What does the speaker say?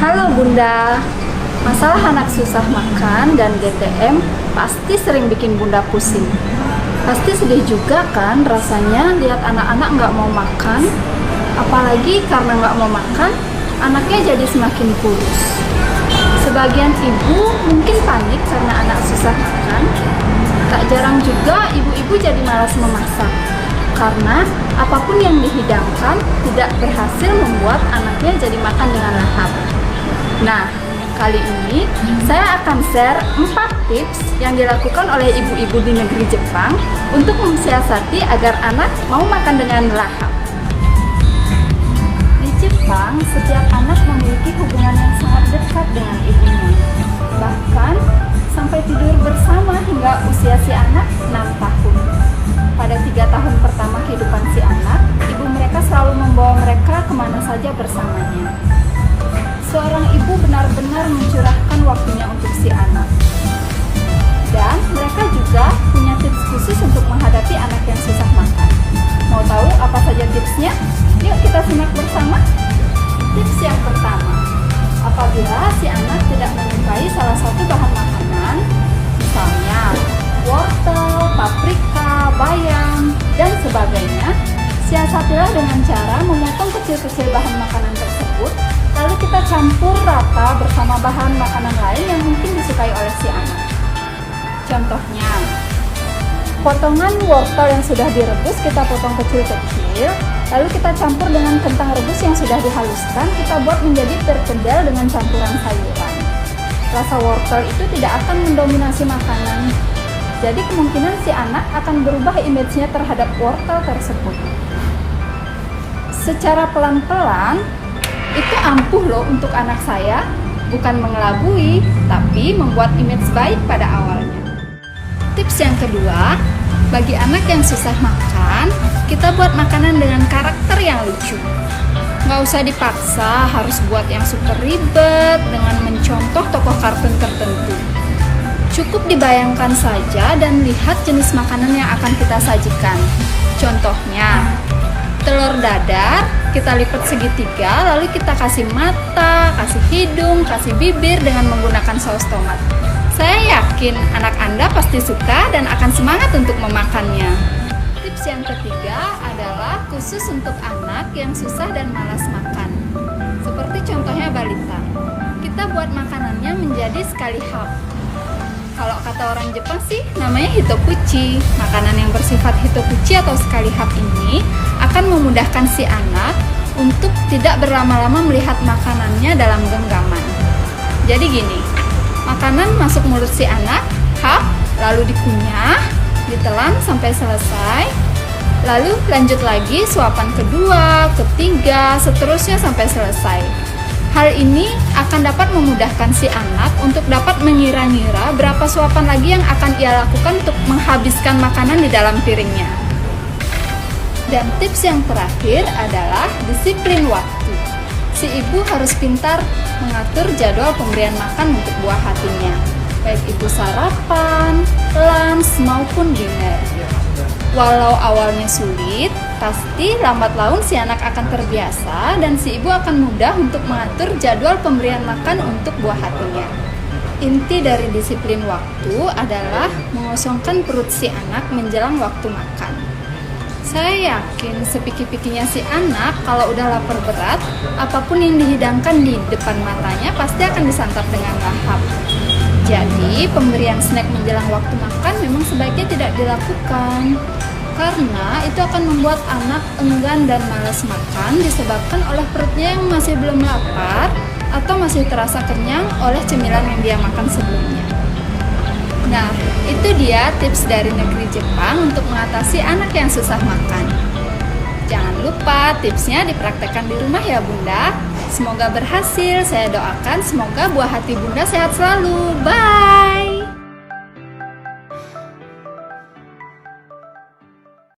Halo Bunda, masalah anak susah makan dan GTM pasti sering bikin Bunda pusing. Pasti sedih juga kan rasanya lihat anak-anak nggak mau makan. Apalagi karena nggak mau makan, anaknya jadi semakin kurus. Sebagian ibu mungkin panik karena anak susah makan. Tak jarang juga ibu-ibu jadi malas memasak, karena apapun yang dihidangkan tidak berhasil membuat anaknya jadi makan dengan lahap. Nah, kali ini saya akan share 4 tips yang dilakukan oleh ibu-ibu di negeri Jepang untuk mensiasati agar anak mau makan dengan lahap. Di Jepang, setiap anak memiliki hubungan yang sangat dekat dengan ibunya. Bahkan, sampai tidur bersama hingga usia si anak 6 tahun. Pada 3 tahun pertama kehidupan si anak, ibu mereka selalu membawa mereka kemana saja bersamanya. Seorang ibu benar-benar mencurahkan waktunya untuk si anak. Dan mereka juga punya tips khusus untuk menghadapi anak yang susah makan. Mau tahu apa saja tipsnya? Yuk kita simak bersama. Tips yang pertama, apabila si anak tidak menyukai salah satu bahan makanan, misalnya wortel, paprika, bayam, dan sebagainya, siasatilah dengan cara memotong kecil-kecil bahan makanan tersebut, lalu kita campur rata bersama bahan makanan lain yang mungkin disukai oleh si anak. Contohnya, potongan wortel yang sudah direbus kita potong kecil-kecil, lalu kita campur dengan kentang rebus yang sudah dihaluskan, kita buat menjadi perkedel dengan campuran sayuran. Rasa wortel itu tidak akan mendominasi makanan, jadi kemungkinan si anak akan berubah image-nya terhadap wortel tersebut. Secara pelan-pelan, itu ampuh loh untuk anak saya, bukan mengelabui, tapi membuat image baik pada awalnya. Tips yang kedua, bagi anak yang susah makan, kita buat makanan dengan karakter yang lucu. Nggak usah dipaksa harus buat yang super ribet dengan mencontoh tokoh kartun tertentu. Cukup dibayangkan saja dan lihat jenis makanan yang akan kita sajikan. Contohnya, telur dadar kita lipat segitiga, lalu kita kasih mata, kasih hidung, kasih bibir dengan menggunakan saus tomat. Saya yakin anak Anda pasti suka dan akan semangat untuk memakannya. Tips yang ketiga adalah khusus untuk anak yang susah dan malas makan. Seperti contohnya balita. Kita buat makanannya menjadi sekali hap. Kalau kata orang Jepang sih namanya hitokuchi. Makanan yang bersifat hitokuchi atau sekali hap ini akan memudahkan si anak untuk tidak berlama-lama melihat makanannya dalam genggaman. Jadi gini, makanan masuk mulut si anak, hap, lalu dikunyah, ditelan sampai selesai, lalu lanjut lagi suapan kedua, ketiga, seterusnya sampai selesai. Hal ini akan dapat memudahkan si anak untuk dapat mengira-ngira berapa suapan lagi yang akan ia lakukan untuk menghabiskan makanan di dalam piringnya. Dan tips yang terakhir adalah disiplin waktu. Si ibu harus pintar mengatur jadwal pemberian makan untuk buah hatinya, baik itu sarapan, lunch, maupun dinner. Walau awalnya sulit, pasti lambat laun si anak akan terbiasa dan si ibu akan mudah untuk mengatur jadwal pemberian makan untuk buah hatinya. Inti dari disiplin waktu adalah mengosongkan perut si anak menjelang waktu makan. Saya yakin sepikir-pikirnya si anak kalau udah lapar berat, apapun yang dihidangkan di depan matanya pasti akan disantap dengan lahap. Jadi, pemberian snack menjelang waktu makan memang sebaiknya tidak dilakukan, karena itu akan membuat anak enggan dan malas makan disebabkan oleh perutnya yang masih belum lapar atau masih terasa kenyang oleh cemilan yang dia makan sebelumnya. Nah, itu dia tips dari negeri Jepang untuk mengatasi anak yang susah makan. Jangan lupa tipsnya dipraktekkan di rumah ya Bunda. Semoga berhasil, saya doakan semoga buah hati Bunda sehat selalu. Bye!